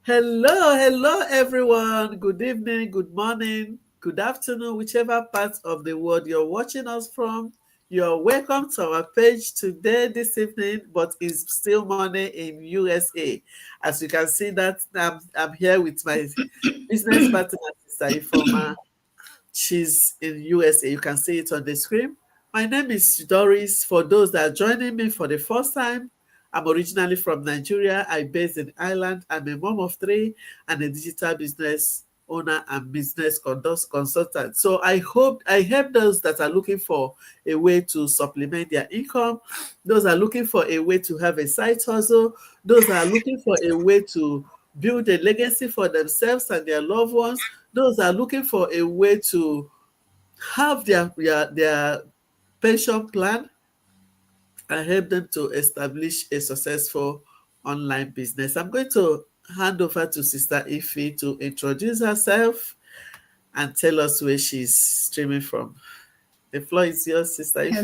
Hello, everyone. Good evening, good morning, good afternoon, whichever part of the world you're watching us from. You're welcome to our page today, this evening, but it's still morning in USA. As you can see that I'm here with my business partner, Sister Ifoma. She's in USA. You can see it on the screen. My name is Doris. For those that are joining me for the first time, I'm originally from Nigeria. I'm based in Ireland. I'm a mom of three and a digital business owner and business consultant. So I help those that are looking for a way to supplement their income, those are looking for a way to have a side hustle, those are looking for a way to build a legacy for themselves and their loved ones, those are looking for a way to have their pension plan and help them to establish a successful online business. I'm going to hand over to Sister Ife to introduce herself and tell us where she's streaming from. The floor is yours, Sister Hello,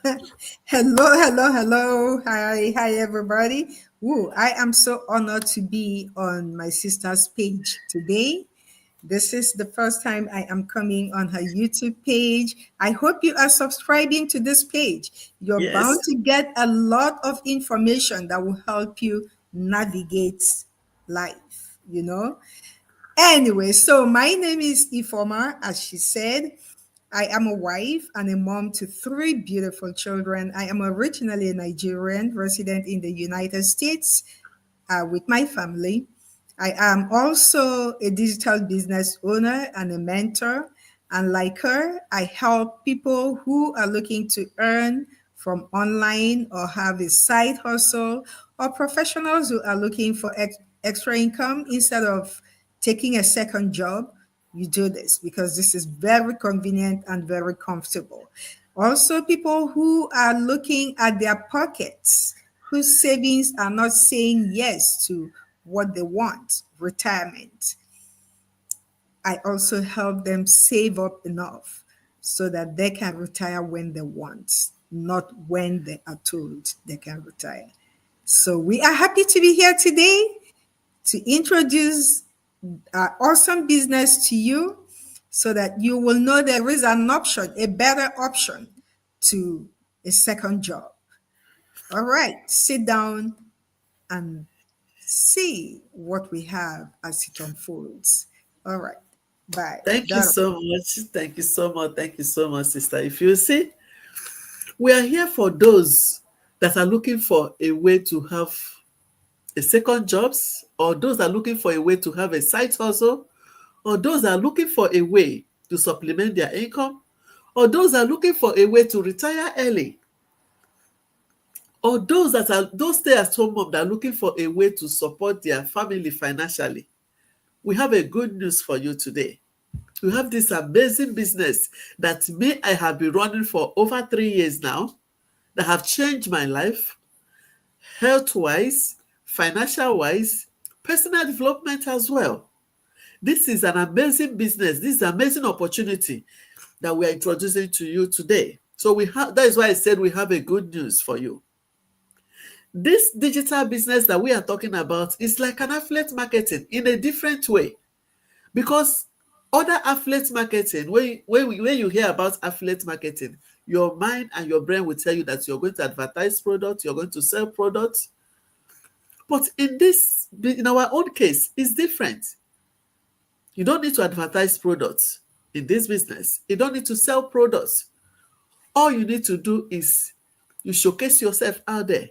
Ife. hello. Hi, everybody. Woo, I am so honored to be on my sister's page today. This is the first time I am coming on her YouTube page. I hope you are subscribing to this page. You're bound Yes. to get a lot of information that will help you navigate life. Anyway, so my name is Ifoma, as she said. I am a wife and a mom to three beautiful children. I am originally a Nigerian resident in the United States with my family. I am also a digital business owner and a mentor. And like her, I help people who are looking to earn from online or have a side hustle, or professionals who are looking for extra income instead of taking a second job. You do this because this is very convenient and very comfortable. Also, people who are looking at their pockets, whose savings are not saying yes to what they want, retirement. I also help them save up enough so that they can retire when they want, not when they are told they can retire. So we are happy to be here today to introduce our awesome business to you so that you will know there is an option, a better option to a second job. All right, sit down and see what we have as it unfolds. All right, bye. Thank you so much. Thank you so much. Thank you so much, Sister. If you see, we are here for those that are looking for a way to have a second jobs, or those that are looking for a way to have a side hustle, or those that are looking for a way to supplement their income, or those that are looking for a way to retire early, or those stay-at-home mom that are looking for a way to support their family financially. We have a good news for you today. We have this amazing business that I have been running for over 3 years now, that have changed my life, health-wise, financial-wise, personal development as well. This is an amazing business. This is an amazing opportunity that we are introducing to you today. So that is why I said we have a good news for you. This digital business that we are talking about is like an affiliate marketing in a different way, because other affiliate marketing, when you hear about affiliate marketing, your mind and your brain will tell you that you're going to advertise products, you're going to sell products. But in our own case, it's different. You don't need to advertise products in this business. You don't need to sell products. All you need to do is you showcase yourself out there.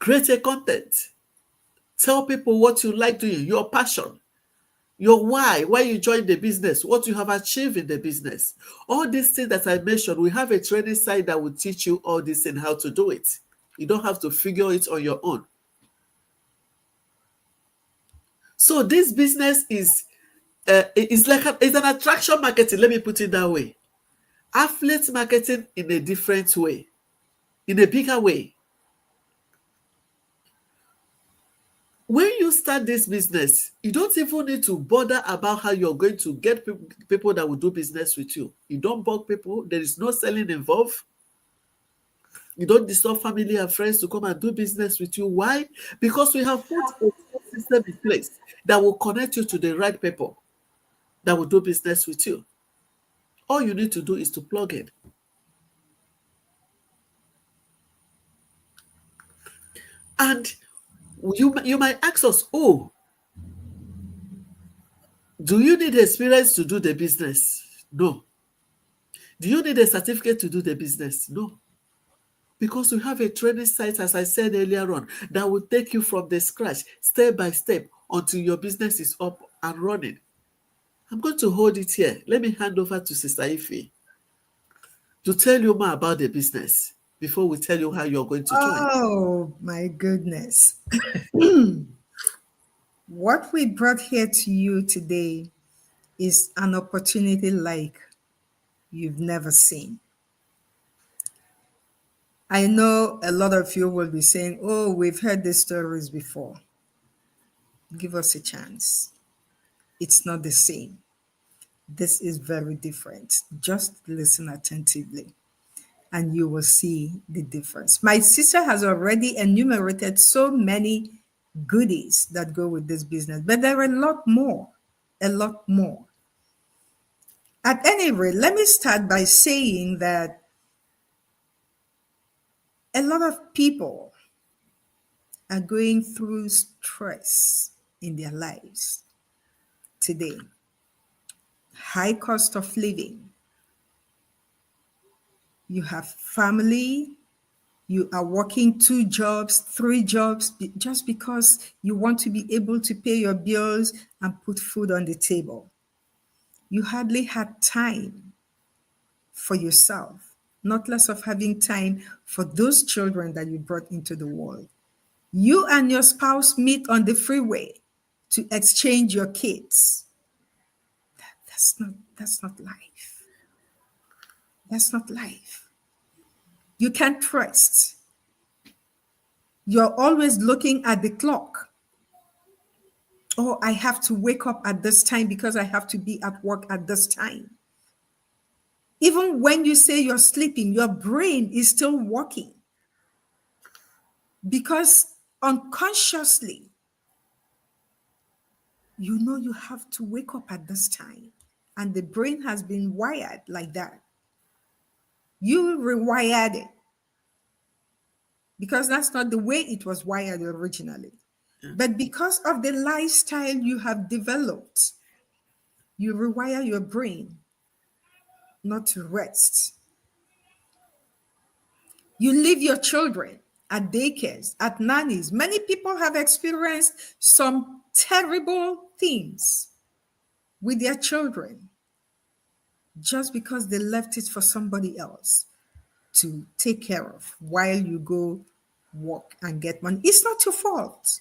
Create a content. Tell people what you like doing, your passion, your why you joined the business, what you have achieved in the business. All these things that I mentioned, we have a training site that will teach you all this and how to do it. You don't have to figure it on your own. So this business is it's an attraction marketing, let me put it that way. Affiliate marketing in a different way, in a bigger way. When you start this business, you don't even need to bother about how you're going to get people that will do business with you. You don't bug people. There is no selling involved. You don't disturb family and friends to come and do business with you. Why? Because we have put a system in place that will connect you to the right people that will do business with you. All you need to do is to plug in. And you might ask us, oh, do you need experience to do the business? No. Do you need a certificate to do the business? No. Because we have a training site, as I said earlier on, that will take you from the scratch, step by step, until your business is up and running. I'm going to hold it here. Let me hand over to Sister Ife to tell you more about the business before we tell you how you're going to join. Oh, my goodness. What we brought here to you today is an opportunity like you've never seen. I know a lot of you will be saying, oh, we've heard these stories before. Give us a chance. It's not the same. This is very different. Just listen attentively and you will see the difference. My sister has already enumerated so many goodies that go with this business, but there are a lot more, a lot more. At any rate, let me start by saying that a lot of people are going through stress in their lives today. High cost of living. You have family, you are working 2 jobs, 3 jobs, just because you want to be able to pay your bills and put food on the table. You hardly had time for yourself, not less of having time for those children that you brought into the world. You and your spouse meet on the freeway to exchange your kids. That's not life. That's not life. You can't trust. You're always looking at the clock. Oh, I have to wake up at this time because I have to be at work at this time. Even when you say you're sleeping, your brain is still working because unconsciously, you know you have to wake up at this time. And the brain has been wired like that. You rewired it because that's not the way it was wired originally. But because of the lifestyle you have developed, you rewire your brain not to rest. You leave your children at daycares, at nannies. Many people have experienced some terrible things with their children just because they left it for somebody else to take care of while you go work and get money. It's not your fault.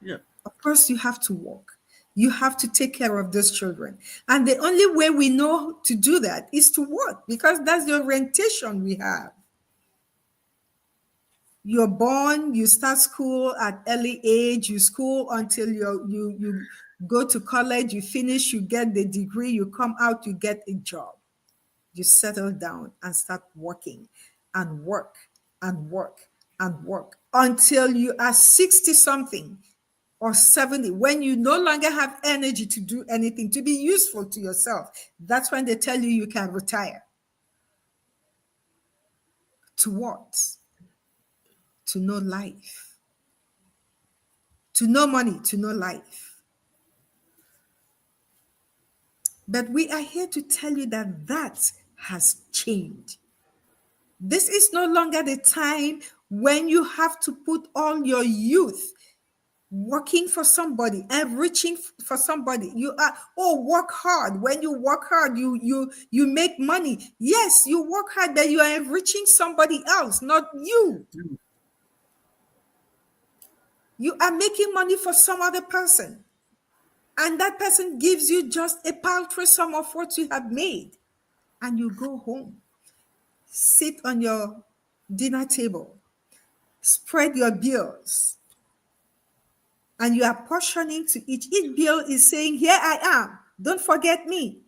Yeah. Of course, you have to work. You have to take care of those children. And the only way we know to do that is to work because that's the orientation we have. You're born, you start school at early age, you school until you go to college, you finish, you get the degree, you come out, you get a job. You settle down and start working and work and work and work until you are 60 something or 70, when you no longer have energy to do anything, to be useful to yourself. That's when they tell you can retire. To what? To know life. To know money, to know life. But we are here to tell you that that has changed. This is no longer the time when you have to put all your youth working for somebody and reaching for somebody. You are work hard. When you work hard, you make money. Yes, you work hard, but you are enriching somebody else, not you. You are making money for some other person, and that person gives you just a paltry sum of what you have made, and you go home, sit on your dinner table, spread your bills, and you are portioning to each. Each bill is saying, here I am. Don't forget me.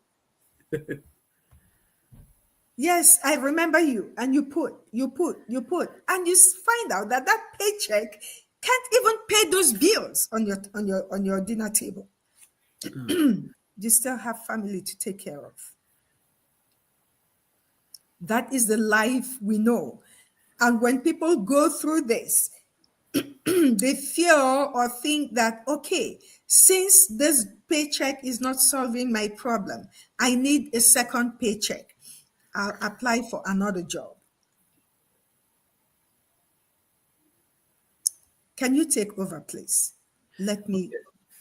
Yes, I remember you. And you put, and find out that that paycheck can't even pay those bills on your dinner table. You still have family to take care of. That is the life we know. And when people go through this, they feel or think that, okay, since this paycheck is not solving my problem, I need a second paycheck. I'll apply for another job. Can you take over, please? Let me,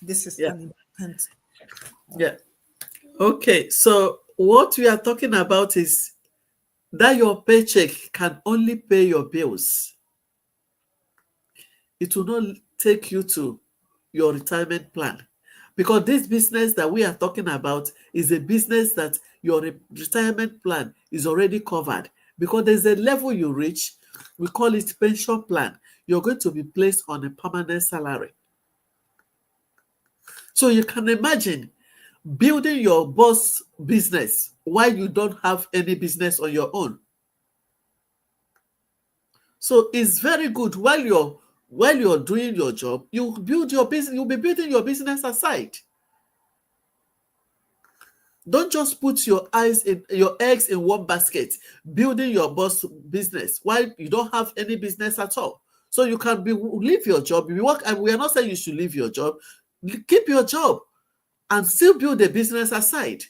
this is Yeah. an important. Yeah. Okay. So what we are talking about is that your paycheck can only pay your bills. It will not take you to your retirement plan. Because this business that we are talking about is a business that your retirement plan is already covered. Because there's a level you reach, we call it pension plan. You're going to be placed on a permanent salary. So you can imagine building your boss business while you don't have any business on your own. So it's very good while you're doing your job, you build your business, you'll be building your business aside. Don't just put your eggs in one basket, building your boss business while you don't have any business at all. So you can leave your job, you work, and we are not saying you should leave your job. Keep your job and still build a business aside.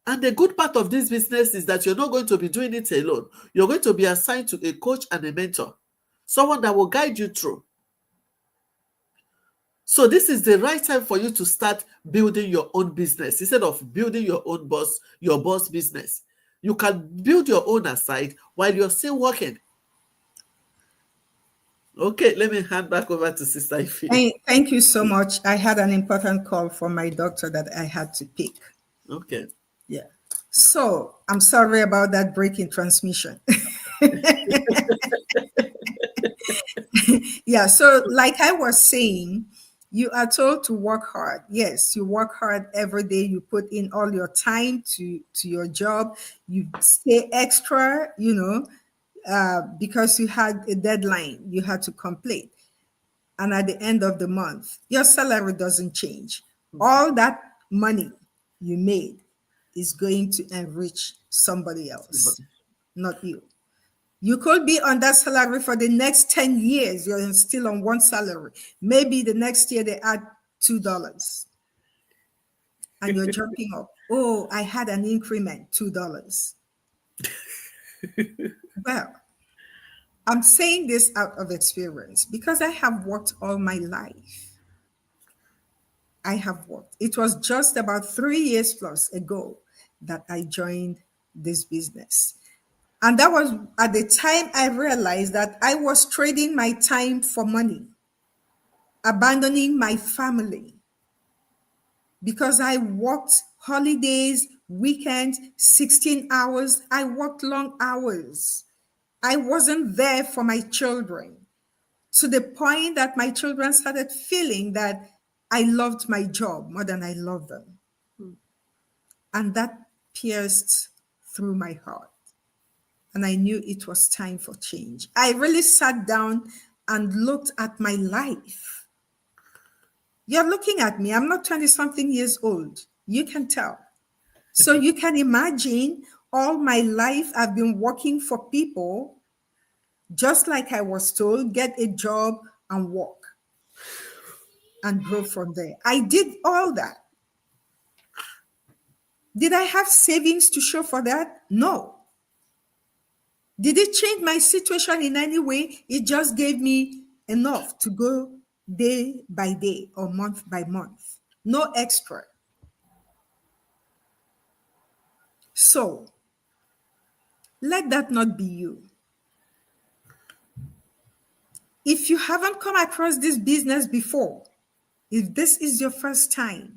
And the good part of this business is that you're not going to be doing it alone. You're going to be assigned to a coach and a mentor, someone that will guide you through. So this is the right time for you to start building your own business instead of building your boss business. You can build your own aside while you're still working. Okay, let me hand back over to Sister Ife. Thank you so much. I had an important call from my doctor that I had to pick. Okay. Yeah. So I'm sorry about that break in transmission. Yeah. So, like I was saying, you are told to work hard. Yes, you work hard every day. You put in all your time to your job. You stay extra, because you had a deadline you had to complete. And at the end of the month, your salary doesn't change. All that money you made is going to enrich somebody else, not you. You could be on that salary for the next 10 years. You're still on one salary. Maybe the next year they add $2 and you're jumping up. Oh, I had an increment, $2. Well, I'm saying this out of experience because I have worked all my life. I have worked. It was just about 3 years plus ago that I joined this business. And that was at the time I realized that I was trading my time for money, abandoning my family because I worked holidays, weekends, 16 hours. I worked long hours. I wasn't there for my children to the point that my children started feeling that I loved my job more than I loved them. And that pierced through my heart. And I knew it was time for change. I really sat down and looked at my life. You're looking at me. I'm not 20 something years old. You can tell. So you can imagine all my life I've been working for people, just like I was told, get a job and work and grow from there. I did all that. Did I have savings to show for that? No. Did it change my situation in any way? It just gave me enough to go day by day or month by month. No extra. So let that not be you. If you haven't come across this business before, if this is your first time,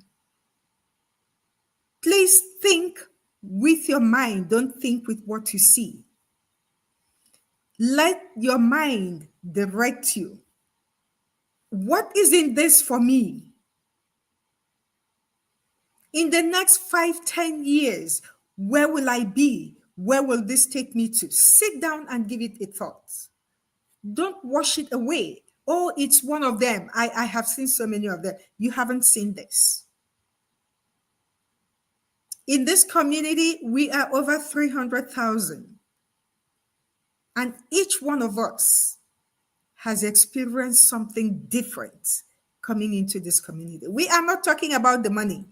please think with your mind. Don't think with what you see. Let your mind direct you. What is in this for me? In the next 5, 10 years, Where will I be? Where will this take me to? Sit down and give it a thought. Don't wash it away. Oh, it's one of them. I have seen so many of them. You haven't seen this. In this community, we are over 300,000. And each one of us has experienced something different coming into this community. We are not talking about the money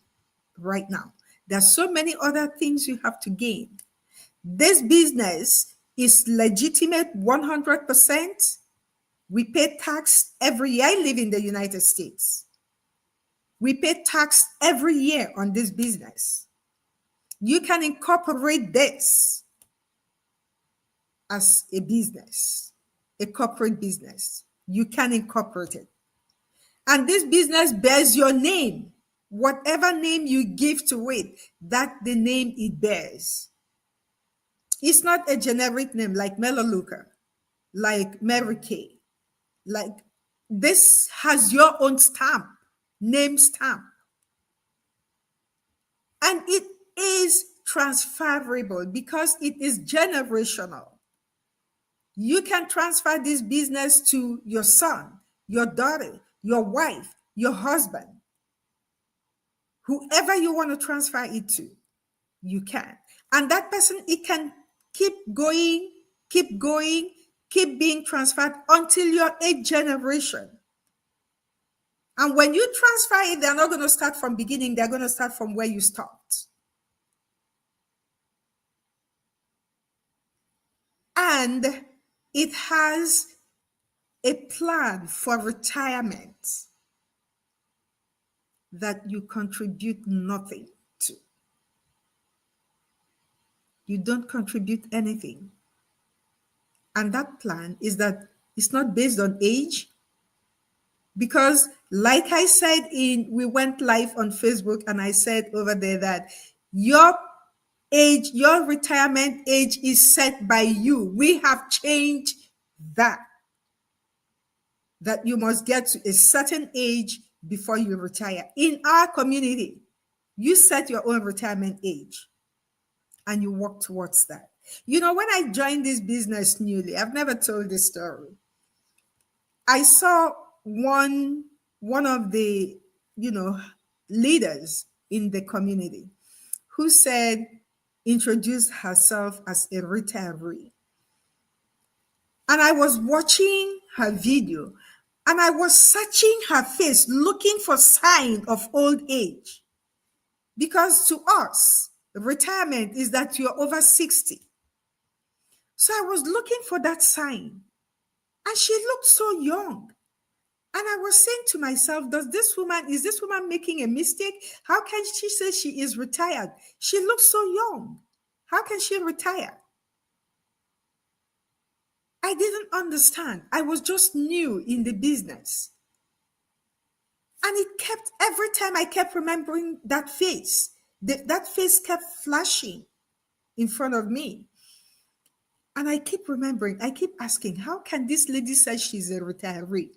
right now. There's so many other things you have to gain. This business is legitimate 100%. We pay tax every year. I live in the United States. We pay tax every year on this business. You can incorporate this as a business, a corporate business. You can incorporate it. And this business bears your name. Whatever name you give to it, that's the name it bears. It's not a generic name like Melaleuca, like Mary Kay. Like, this has your own stamp, name stamp. And it is transferable because it is generational. You can transfer this business to your son, your daughter, your wife, your husband, whoever you want to transfer it to, you can. And that person, it can keep going, keep being transferred until your 8th generation. And when you transfer it, they're not going to start from beginning. They're going to start from where you stopped. And it has a plan for retirement that you contribute nothing to. You don't contribute anything. And that plan is that it's not based on age. Because like I said, we went live on Facebook and I said over there that your age, your retirement age is set by you. We have changed that you must get to a certain age before you retire. In our community, you set your own retirement age and you work towards that. You know, when I joined this business newly, I've never told this story. I saw one of the, leaders in the community who said, introduced herself as a retiree. And I was watching her video and I was searching her face, looking for sign of old age. Because to us, retirement is that you're over 60. So I was looking for that sign. And she looked so young. And I was saying to myself, is this woman making a mistake? How can she say she is retired? She looks so young. How can she retire? I didn't understand. I was just new in the business. And every time I kept remembering that face. That face kept flashing in front of me. And I keep remembering, I keep asking, how can this lady say she's a retiree?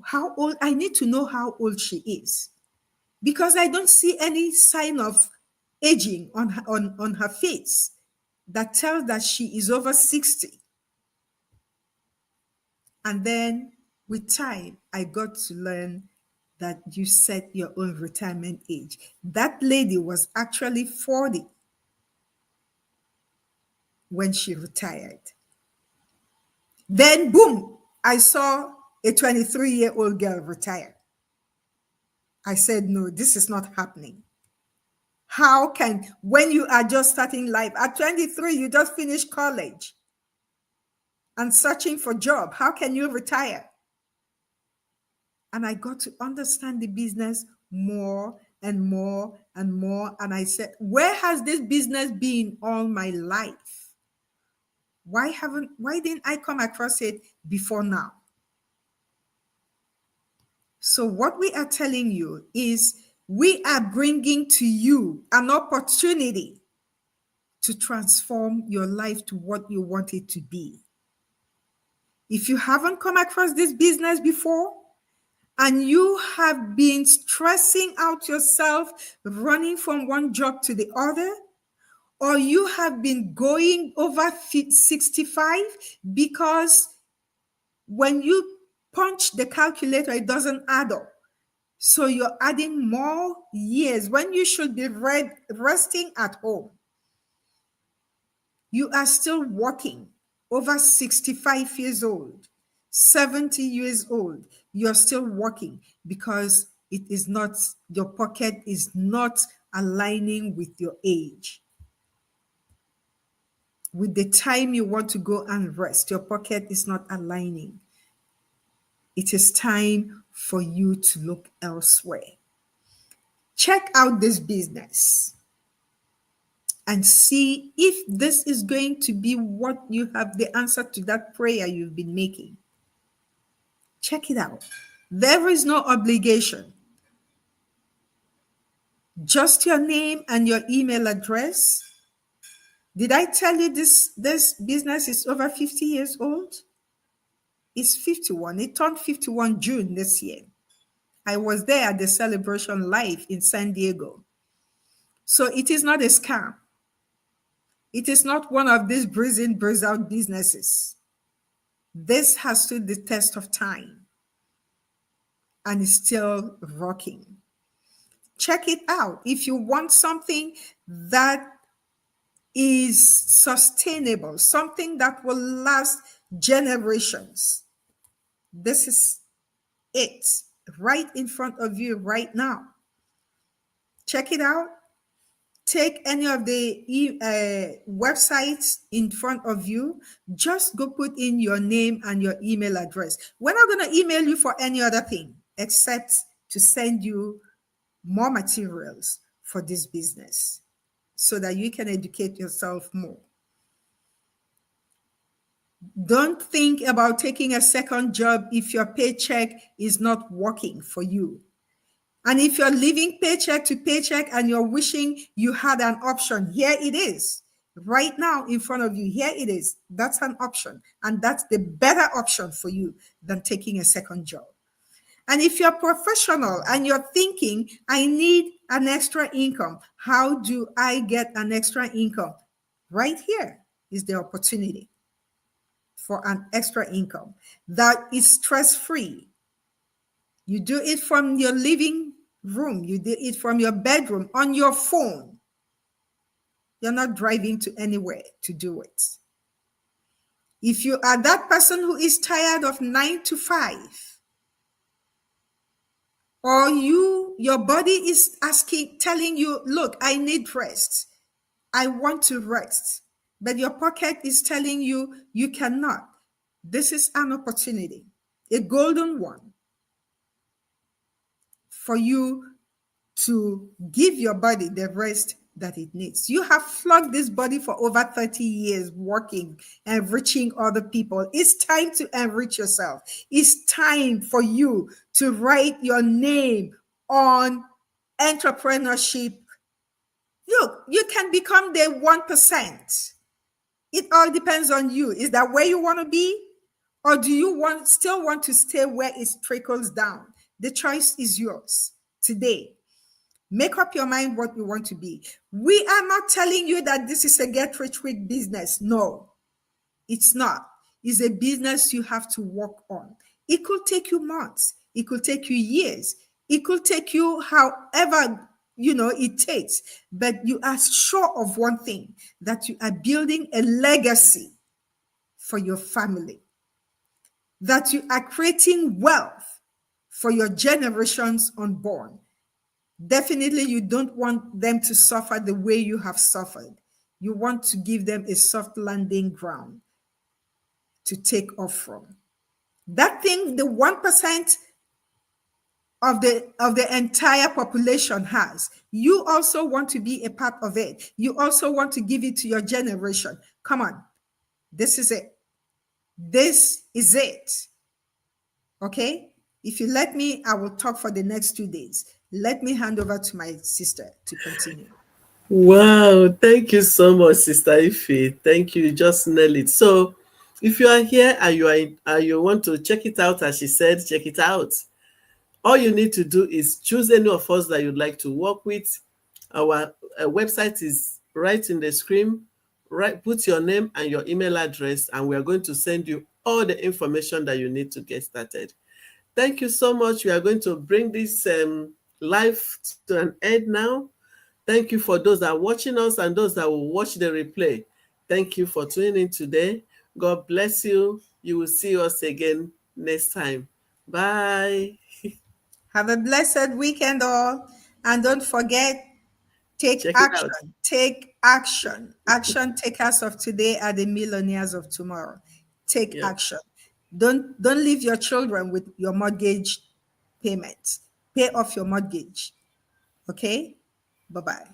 How old? I need to know how old she is. Because I don't see any sign of aging on her face that tells that she is over 60. And then with time, I got to learn that you set your own retirement age. That lady was actually 40 when she retired. Then, boom, I saw a 23-year-old girl retire. I said, no, this is not happening. How can, when you are just starting life, at 23, you just finished college and searching for a job, how can you retire? And I got to understand the business more and more and more. And I said, where has this business been all my life? Why didn't I come across it before now? So what we are telling you is we are bringing to you an opportunity to transform your life to what you want it to be. If you haven't come across this business before and you have been stressing out yourself, running from one job to the other, or you have been going over 65 because when you punch the calculator, it doesn't add up. So you're adding more years when you should be resting at home. You are still working over 65 years old, 70 years old. You're still working because it is not, your pocket is not aligning with your age. With the time you want to go and rest, your pocket is not aligning. It is time for you to look elsewhere. Check out this business and see if this is going to be what you have the answer to that prayer you've been making. Check it out. There is no obligation. Just your name and your email address. Did I tell you this business is over 50 years old? It's 51. It turned 51 June this year. I was there at the celebration live in San Diego. So it is not a scam. It is not one of these breeze in, breeze out businesses. This has stood the test of time and is still rocking. Check it out. If you want something that is sustainable, something that will last generations, this is it right in front of you right now. Check it out. Take any of the websites in front of you. Just go put in your name and your email address. We're not going to email you for any other thing except to send you more materials for this business so that you can educate yourself more. Don't think about taking a second job if your paycheck is not working for you. And if you're living paycheck to paycheck and you're wishing you had an option, here it is. Right now in front of you, here it is. That's an option. And that's the better option for you than taking a second job. And if you're professional and you're thinking, I need an extra income, how do I get an extra income? Right here is the opportunity for an extra income that is stress-free. You do it from your living room. You do it from your bedroom, on your phone. You're not driving to anywhere to do it. If you are that person who is tired of 9 to 5, or your body is telling you, look, I need rest. I want to rest. But your pocket is telling you, you cannot. This is an opportunity, a golden one, for you to give your body the rest that it needs. You have flogged this body for over 30 years working, enriching other people. It's time to enrich yourself. It's time for you to write your name on entrepreneurship. Look, you can become the 1%. It all depends on you. Is that where you want to be? Or do you still want to stay where it trickles down? The choice is yours today. Make up your mind what you want to be. We are not telling you that this is a get-rich-quick business. No, it's not. It's a business you have to work on. It could take you months. It could take you years. It could take you however it takes. But you are sure of one thing, that you are building a legacy for your family, that you are creating wealth for your generations unborn. Definitely, you don't want them to suffer the way you have suffered. You want to give them a soft landing ground to take off from. That thing, the 1% of the entire population has, you also want to be a part of it. You also want to give it to your generation. Come on. This is it. This is it. Okay? If you let me, I will talk for the next 2 days. Let me hand over to my sister to continue. Wow, thank you so much, Sister Ife. Thank you. You just nailed it. So, if you are here and you want to check it out, as she said, check it out. All you need to do is choose any of us that you'd like to work with. Our website is write in the screen, put your name and your email address, and we are going to send you all the information that you need to get started. Thank you so much. We are going to bring this live to an end now. Thank you for those that are watching us and those that will watch the replay. Thank you for tuning in today. God bless you. You will see us again next time. Bye. Have a blessed weekend, all. And don't forget, take Check it out. action. Take action. Action takers of today are the millionaires of tomorrow. Take Yeah. action. Don't leave your children with your mortgage payments. Pay off your mortgage. Okay? Bye-bye.